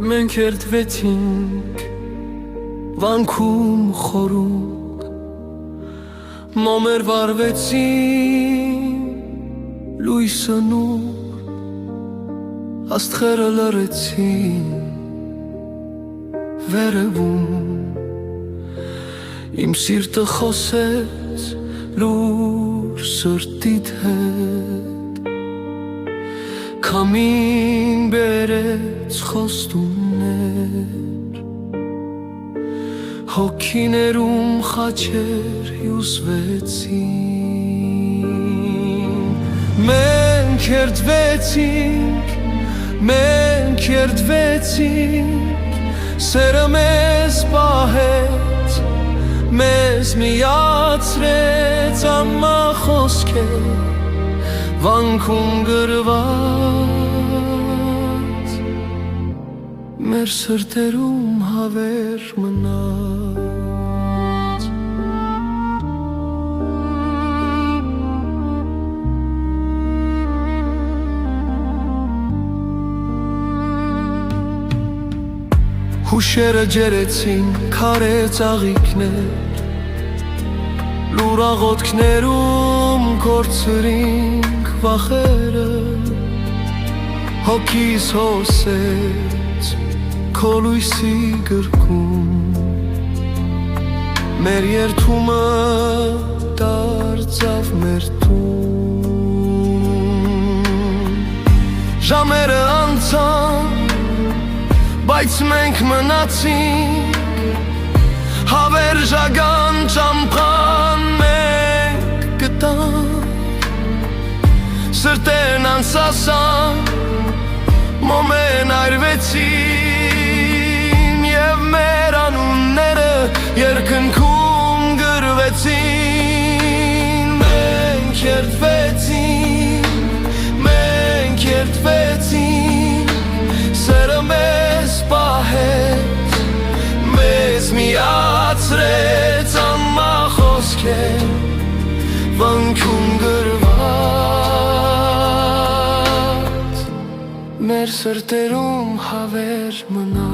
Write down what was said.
Մենք երդվեցինք վանքում խորում, մոմեր վարվեցին լույսը նուր, աստղերը լռեցին վերևում, իմ սիրտը խոսեց լուր սրտիդ հետ, քամին բերեց խոստումներ, հոգիներում խաչեր հյուսվեցին, մենք երդվեցինք, սերը մեզ պահեց, մեզ միացրեց ամա խոսքեր, վանքում գրված, մեր սրտերում հավեր մնաց։ Հուշերը ջերեցին քարե ծաղիկներ, լուր աղոթքներում կորցրինք վախերը, հոգիս հոսեց քո լույսի գրքում, մեր երդումը դարձավ մեր տուն, ժամերը անցան, բայց մենք մնացինք, հավերժական ճամփան մենք գտանք, սրտերն անսասան մոմեն այրվեցին, և մեր անունները երկնքում գրվեցին, մենք երդվեցինք, սերը մեզ պահեց, մեզ միացրեց ամա խոսքեր, վանքում գրված, մեր սրտերում հավեր մնաց։